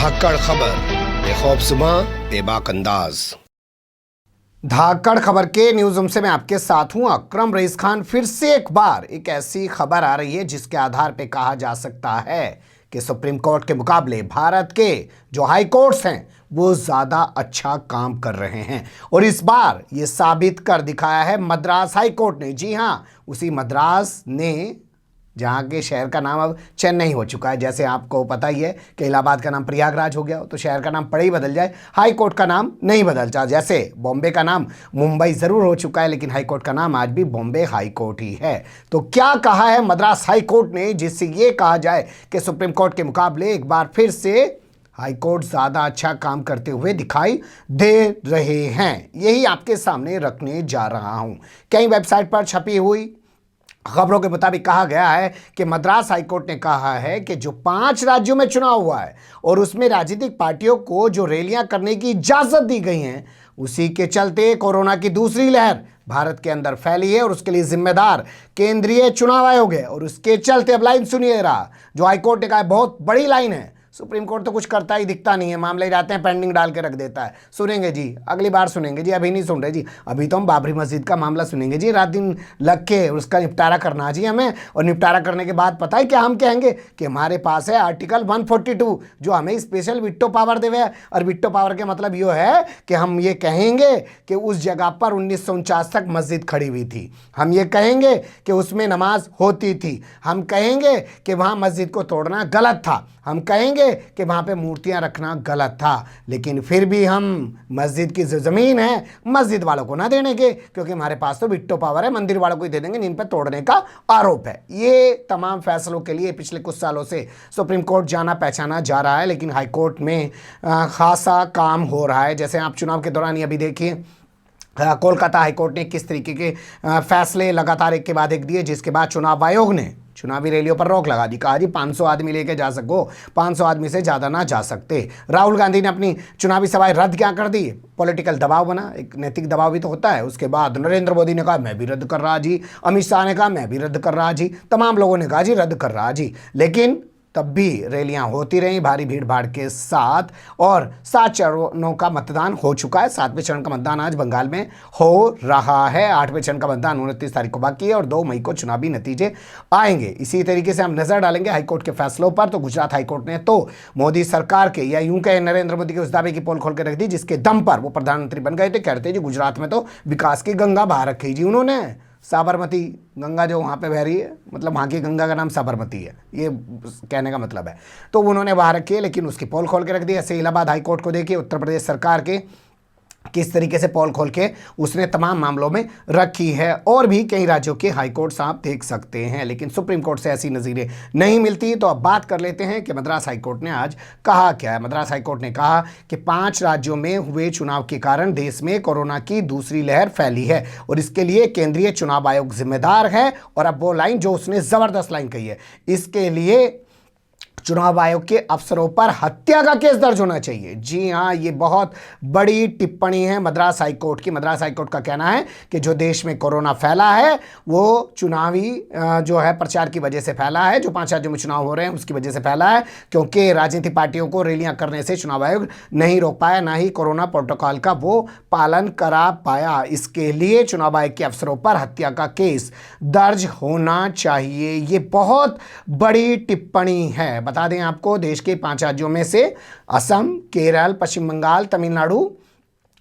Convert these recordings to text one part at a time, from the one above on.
धाकड़ खबर, बेखौफ सुबह, बेबाक अंदाज। धाकड़ खबर के न्यूज रूम से मैं आपके साथ हूं अकरम रईस खान। फिर से एक बार एक ऐसी खबर आ रही है जिसके आधार पर कहा जा सकता है कि सुप्रीम कोर्ट के मुकाबले भारत के जो हाई कोर्ट्स हैं वो ज्यादा अच्छा काम कर रहे हैं। और इस बार ये साबित कर दिखाया है मद्रास हाई कोर्ट ने। जी हां, उसी मद्रास ने, जहाँ के शहर का नाम अब चेन्नई हो चुका है। जैसे आपको पता ही है कि इलाहाबाद का नाम प्रयागराज हो गया, तो शहर का नाम पड़े ही बदल जाए, हाई कोर्ट का नाम नहीं बदलता। जैसे बॉम्बे का नाम मुंबई ज़रूर हो चुका है, लेकिन हाई कोर्ट का नाम आज भी बॉम्बे हाई कोर्ट ही है। तो क्या कहा है मद्रास हाई कोर्ट ने जिससे ये कहा जाए कि सुप्रीम कोर्ट के मुकाबले एक बार फिर से हाई कोर्ट ज़्यादा अच्छा काम करते हुए दिखाई दे रहे हैं? यही आपके सामने रखने जा रहा हूँ। कई वेबसाइट पर छपी हुई खबरों के मुताबिक कहा गया है कि मद्रास हाईकोर्ट ने कहा है कि जो 5 राज्यों में चुनाव हुआ है और उसमें राजनीतिक पार्टियों को जो रैलियां करने की इजाजत दी गई है, उसी के चलते कोरोना की दूसरी लहर भारत के अंदर फैली है और उसके लिए जिम्मेदार केंद्रीय चुनाव आयोग है। और उसके चलते अब लाइन सुनिए रहा, जो हाईकोर्ट ने कहा है बहुत बड़ी लाइन है। सुप्रीम कोर्ट तो कुछ करता ही दिखता नहीं है, मामले जाते हैं पेंडिंग डाल के रख देता है। सुनेंगे जी, अगली बार सुनेंगे जी, अभी नहीं सुन रहे जी। अभी तो हम बाबरी मस्जिद का मामला सुनेंगे जी, रात दिन लग के उसका निपटारा करना जी हमें। और निपटारा करने के बाद पता है क्या हम कहेंगे कि हमारे पास है आर्टिकल 142 जो हमें स्पेशल विट्टो पावर देवे है। और विट्टो पावर के मतलब ये है कि हम ये कहेंगे कि उस जगह पर 1949 तक मस्जिद खड़ी हुई थी, हम ये कहेंगे कि उसमें नमाज होती थी, हम कहेंगे कि वहाँ मस्जिद को तोड़ना गलत था, हम कहेंगे कि वहाँ पे मूर्तियाँ रखना गलत था। लेकिन फिर भी हम मस्जिद की जो ज़मीन है मस्जिद वालों को ना देने के, क्योंकि हमारे पास तो विट्टो पावर है, मंदिर वालों को ही दे देंगे जिन पर तोड़ने का आरोप है। ये तमाम फैसलों के लिए पिछले कुछ सालों से सुप्रीम कोर्ट जाना पहचाना जा रहा है, लेकिन हाई कोर्ट में खासा काम हो रहा है। जैसे आप चुनाव के दौरान ये अभी देखिए कोलकाता हाईकोर्ट ने किस तरीके के फैसले लगातार एक के बाद एक दिए, जिसके बाद चुनाव आयोग ने चुनावी रैलियों पर रोक लगा दी। कहा जी 500 आदमी लेके जा सको, 500 आदमी से ज़्यादा ना जा सकते। राहुल गांधी ने अपनी चुनावी सभाएं रद्द क्या कर दी? पॉलिटिकल दबाव बना, एक नैतिक दबाव भी तो होता है। उसके बाद नरेंद्र मोदी ने कहा मैं भी रद्द कर रहा जी, अमित शाह ने कहा मैं भी रद्द कर रहा जी, तमाम लोगों ने कहा जी रद्द कर रहा जी। लेकिन तब भी रैलियां होती रहीं भारी भीड़ भाड़ के साथ। और 7 चरणों का मतदान हो चुका है। 7वें चरण का मतदान आज बंगाल में हो रहा है। 8वें चरण का मतदान 29 तारीख को बाकी है और 2 मई को चुनावी नतीजे आएंगे। इसी तरीके से हम नजर डालेंगे हाईकोर्ट के फैसलों पर। तो गुजरात हाईकोर्ट ने तो मोदी सरकार के, या यूं कहे नरेंद्र मोदी के उस दावे की पोल खोल के रख दी जिसके दम पर वो प्रधानमंत्री बन गए थे। कहते जी गुजरात में तो विकास की गंगा बहा रखी जी उन्होंने। साबरमती गंगा जो वहाँ पे बह रही है, मतलब वहाँ की गंगा का नाम साबरमती है, ये कहने का मतलब है। तो उन्होंने बाहर रखी है, लेकिन उसकी पोल खोल के रख दी। ऐसे इलाहाबाद हाई कोर्ट को देखिए, उत्तर प्रदेश सरकार के किस तरीके से पोल खोल के उसने तमाम मामलों में रखी है। और भी कई राज्यों के हाई कोर्ट्स आप देख सकते हैं, लेकिन सुप्रीम कोर्ट से ऐसी नज़ीरें नहीं मिलती। तो अब बात कर लेते हैं कि मद्रास हाई कोर्ट ने आज कहा क्या है। मद्रास हाई कोर्ट ने कहा कि 5 राज्यों में हुए चुनाव के कारण देश में कोरोना की दूसरी लहर फैली है और इसके लिए केंद्रीय चुनाव आयोग जिम्मेदार है। और अब वो लाइन जो उसने ज़बरदस्त लाइन कही है, इसके लिए चुनाव आयोग के अफसरों पर हत्या का केस दर्ज होना चाहिए। जी हाँ, ये बहुत बड़ी टिप्पणी है मद्रास हाईकोर्ट की। मद्रास हाईकोर्ट का कहना है कि जो देश में कोरोना फैला है वो चुनावी जो है प्रचार की वजह से फैला है, जो 5 राज्यों में चुनाव हो रहे हैं उसकी वजह से फैला है, क्योंकि राजनीतिक पार्टियों को रैलियां करने से चुनाव आयोग नहीं रोक पाया, ना ही कोरोना प्रोटोकॉल का वो पालन करा पाया। इसके लिए चुनाव आयोग के अफसरों पर हत्या का केस दर्ज होना चाहिए। ये बहुत बड़ी टिप्पणी है। बता दें आपको, देश के 5 राज्यों में से असम, केरल, पश्चिम बंगाल, तमिलनाडु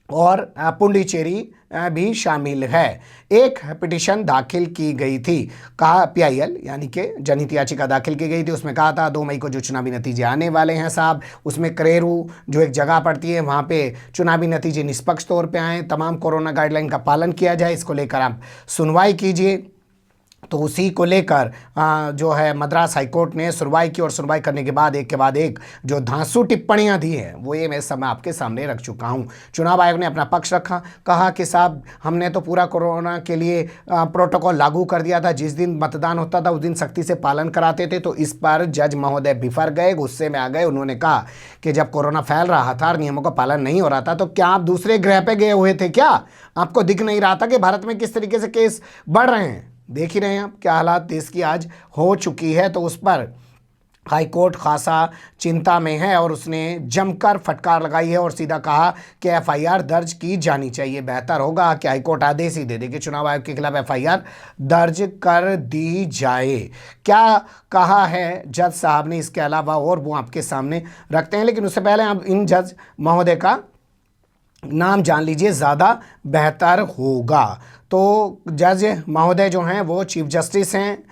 और पुडुचेरी भी शामिल है। एक पिटीशन दाखिल की गई थी, कहा PIL यानी कि जनहित याचिका दाखिल की गई थी। उसमें कहा था 2 मई को जो चुनावी नतीजे आने वाले हैं साहब, उसमें करेरू जो एक जगह पड़ती है वहाँ पे चुनावी नतीजे निष्पक्ष तौर पे आए, तमाम कोरोना गाइडलाइन का पालन किया जाए, इसको लेकर आप सुनवाई कीजिए। तो उसी को लेकर जो है मद्रास हाईकोर्ट ने सुनवाई की और सुनवाई करने के बाद एक के बाद एक जो धांसू टिप्पणियां दी हैं वो ये मैं सब आपके सामने रख चुका हूं। चुनाव आयोग ने अपना पक्ष रखा, कहा कि साहब हमने तो पूरा कोरोना के लिए प्रोटोकॉल लागू कर दिया था, जिस दिन मतदान होता था उस दिन सख्ती से पालन कराते थे। तो इस पर जज महोदय बिफर गए, गुस्से में आ गए। उन्होंने कहा कि जब कोरोना फैल रहा था और नियमों का पालन नहीं हो रहा था तो क्या आप दूसरे ग्रह पे गए हुए थे क्या? आपको दिख नहीं रहा था कि भारत में किस तरीके से केस बढ़ रहे हैं? देख ही रहे हैं आप क्या हालात देश की आज हो चुकी है। तो उस पर हाईकोर्ट खासा चिंता में है और उसने जमकर फटकार लगाई है और सीधा कहा कि एफआईआर दर्ज की जानी चाहिए। बेहतर होगा कि हाईकोर्ट आदेश ही दे दे कि चुनाव आयोग के खिलाफ एफआईआर दर्ज कर दी जाए। क्या कहा है जज साहब ने इसके अलावा और वो आपके सामने रखते हैं, लेकिन उससे पहले आप इन जज महोदय का नाम जान लीजिए, ज़्यादा बेहतर होगा। तो जज महोदय जो हैं वो चीफ जस्टिस हैं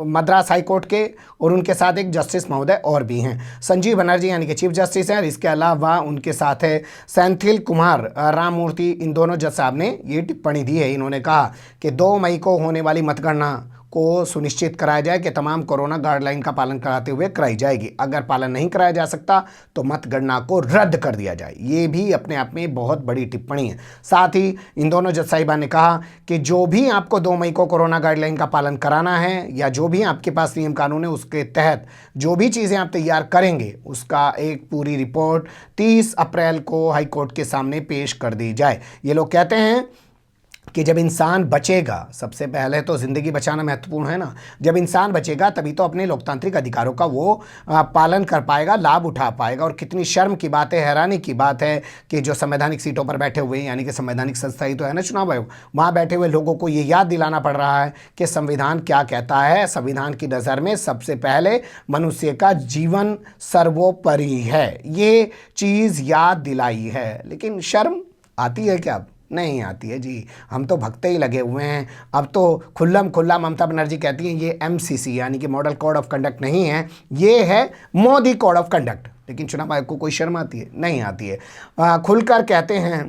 मद्रास हाई कोर्ट के, और उनके साथ एक जस्टिस महोदय और भी हैं, संजीव बनर्जी यानी कि चीफ जस्टिस हैं, और इसके अलावा उनके साथ है सेंथिल कुमार राममूर्ति। इन दोनों जज साहब ने ये टिप्पणी दी है। इन्होंने कहा कि 2 मई को होने वाली मतगणना को सुनिश्चित कराया जाए कि तमाम कोरोना गाइडलाइन का पालन कराते हुए कराई जाएगी। अगर पालन नहीं कराया जा सकता तो मतगणना को रद्द कर दिया जाए। ये भी अपने आप में बहुत बड़ी टिप्पणी है। साथ ही इन दोनों जज साहिबा ने कहा कि जो भी आपको 2 मई को कोरोना गाइडलाइन का पालन कराना है या जो भी आपके पास नियम कानून है उसके तहत जो भी चीज़ें आप तैयार करेंगे उसका एक पूरी रिपोर्ट 30 अप्रैल को हाईकोर्ट के सामने पेश कर दी जाए। ये लोग कहते हैं कि जब इंसान बचेगा, सबसे पहले तो ज़िंदगी बचाना महत्वपूर्ण है ना, जब इंसान बचेगा तभी तो अपने लोकतांत्रिक अधिकारों का वो पालन कर पाएगा, लाभ उठा पाएगा। और कितनी शर्म की बात है, हैरानी की बात है कि जो संवैधानिक सीटों पर बैठे हुए यानी कि संवैधानिक संस्था ही तो है ना चुनाव आयोग, वहाँ बैठे हुए लोगों को ये याद दिलाना पड़ रहा है कि संविधान क्या कहता है। संविधान की नज़र में सबसे पहले मनुष्य का जीवन सर्वोपरि है, ये चीज़ याद दिलाई है। लेकिन शर्म आती है क्या? नहीं आती है जी, हम तो भगते ही लगे हुए हैं। अब तो खुल्लम खुल्ला ममता बनर्जी कहती हैं ये एमसीसी यानी कि मॉडल कोड ऑफ कंडक्ट नहीं है, ये है मोदी कोड ऑफ कंडक्ट। लेकिन चुनाव आयोग को कोई शर्म आती है? नहीं आती है। खुलकर कहते हैं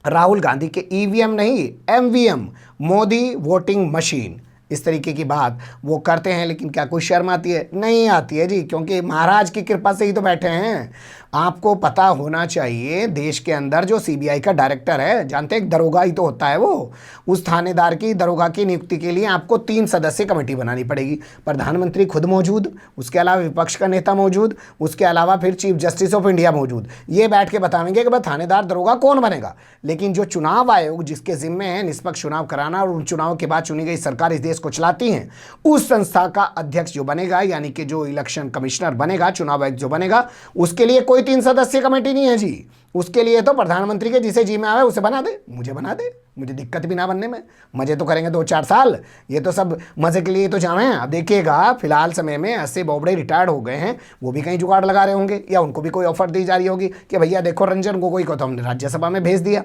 राहुल गांधी के ईवीएम नहीं एमवीएम, मोदी वोटिंग मशीन, इस तरीके की बात वो करते हैं। लेकिन क्या कोई शर्म आती है? नहीं आती है जी, क्योंकि महाराज की कृपा से ही तो बैठे हैं। आपको पता होना चाहिए देश के अंदर जो सीबीआई का डायरेक्टर है, जानते हैं एक दरोगा ही तो होता है वो, उस थानेदार की दरोगा की नियुक्ति के लिए आपको 3 सदस्यीय कमेटी बनानी पड़ेगी। प्रधानमंत्री खुद मौजूद, उसके अलावा विपक्ष का नेता मौजूद, उसके अलावा फिर चीफ जस्टिस ऑफ इंडिया मौजूद। ये बैठ के बताएंगे कि भाई थानेदार दरोगा कौन बनेगा। लेकिन जो चुनाव आयोग जिसके जिम्मे है निष्पक्ष चुनाव कराना और उन चुनाव के बाद चुनी गई सरकार इस देश को चलाती हैं, उस संस्था का अध्यक्ष जो बनेगा यानी कि जो इलेक्शन कमिश्नर बनेगा, चुनाव आयोग जो बनेगा, उसके लिए कोई 3 सदस्यीय कमेटी नहीं है जी। उसके लिए तो प्रधानमंत्री के जिसे जी में आवे उसे बना दे, मुझे बना दे, मुझे दिक्कत भी ना बनने में। मजे तो करेंगे 2-4 साल, ये तो सब मजे के लिए तो जावे हैं। अब देखिएगा फिलहाल समय में ऐसे बोबड़े रिटायर्ड हो गए हैं, वो भी कहीं जुगाड़ लगा रहे होंगे या उनको भी कोई ऑफर दी जा रही होगी कि भैया देखो रंजन गोगोई को तो हमने राज्यसभा में भेज दिया,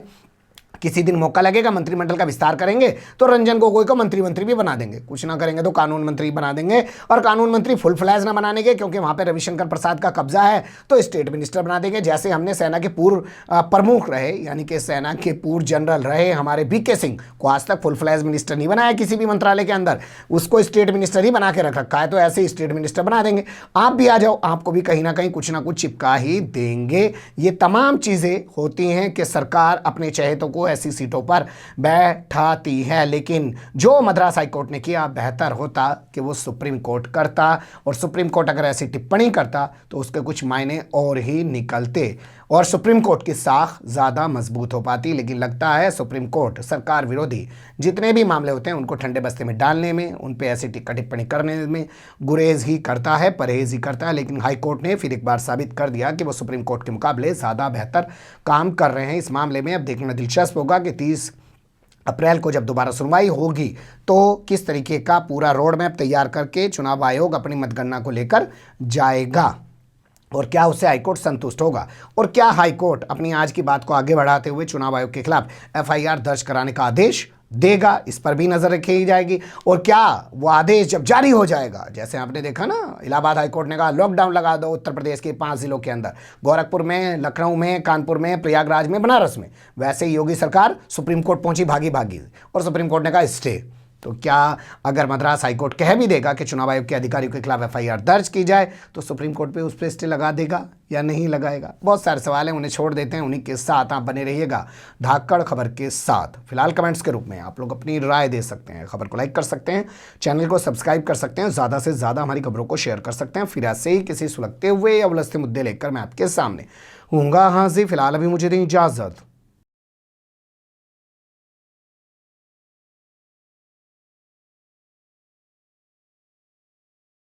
किसी दिन मौका लगेगा मंत्रिमंडल का विस्तार करेंगे तो रंजन गोगोई को मंत्री भी बना देंगे, कुछ ना करेंगे तो कानून मंत्री बना देंगे। और कानून मंत्री फुल फ्लैज ना बनाने के, क्योंकि वहां पे रविशंकर प्रसाद का कब्जा है, तो स्टेट मिनिस्टर बना देंगे। जैसे हमने सेना के पूर्व प्रमुख रहे यानी कि सेना के पूर्व जनरल रहे हमारे बीके सिंह को आज तक फुल फ्लैज मिनिस्टर नहीं बनाया किसी भी मंत्रालय के अंदर, उसको स्टेट मिनिस्टर ही बना के रख रखा है। तो ऐसे ही स्टेट मिनिस्टर बना देंगे। आप भी आ जाओ, आपको भी कहीं ना कहीं कुछ ना कुछ चिपका ही देंगे। ये तमाम चीजें होती हैं कि सरकार अपने चहेतों को ऐसी सीटों पर बैठाती है। लेकिन जो मद्रास हाई कोर्ट ने किया, बेहतर होता कि वो सुप्रीम कोर्ट करता, और सुप्रीम कोर्ट अगर ऐसी टिप्पणी करता तो उसके कुछ मायने और ही निकलते और सुप्रीम कोर्ट की साख ज़्यादा मजबूत हो पाती। लेकिन लगता है सुप्रीम कोर्ट सरकार विरोधी जितने भी मामले होते हैं उनको ठंडे बस्ते में डालने में, उन पे ऐसी टिप्पणी करने में गुरेज ही करता है, परहेज ही करता है। लेकिन हाई कोर्ट ने फिर एक बार साबित कर दिया कि वो सुप्रीम कोर्ट के मुकाबले ज़्यादा बेहतर काम कर रहे हैं इस मामले में। अब देखना दिलचस्प होगा कि 30 अप्रैल को जब दोबारा सुनवाई होगी तो किस तरीके का पूरा रोड मैप तैयार करके चुनाव आयोग अपनी मतगणना को लेकर जाएगा और क्या उससे हाईकोर्ट संतुष्ट होगा, और क्या हाईकोर्ट अपनी आज की बात को आगे बढ़ाते हुए चुनाव आयोग के खिलाफ एफआईआर दर्ज कराने का आदेश देगा, इस पर भी नजर रखी जाएगी। और क्या वो आदेश जब जारी हो जाएगा, जैसे आपने देखा ना इलाहाबाद हाईकोर्ट ने कहा लॉकडाउन लगा दो उत्तर प्रदेश के 5 जिलों के अंदर, गोरखपुर में, लखनऊ में, कानपुर में, प्रयागराज में, बनारस में, वैसे ही योगी सरकार सुप्रीम कोर्ट पहुंची भागी भागी और सुप्रीम कोर्ट ने कहा स्टे। तो क्या अगर मद्रास हाईकोर्ट कह भी देगा कि चुनाव आयोग के अधिकारियों के खिलाफ एफआईआर दर्ज की जाए तो सुप्रीम कोर्ट पे उस पर स्टे लगा देगा या नहीं लगाएगा? बहुत सारे सवाल हैं, उन्हें छोड़ देते हैं। उन्हीं के साथ आप बने रहिएगा धाकड़ खबर के साथ। फिलहाल कमेंट्स के रूप में आप लोग अपनी राय दे सकते हैं, खबर को लाइक कर सकते हैं, चैनल को सब्सक्राइब कर सकते हैं, ज़्यादा से ज़्यादा हमारी खबरों को शेयर कर सकते हैं। फिर ऐसे ही किसी सुलगते हुए या उलझते मुद्दे लेकर मैं आपके सामने हूँगा हाजिर। फिलहाल अभी मुझे दें इजाज़त।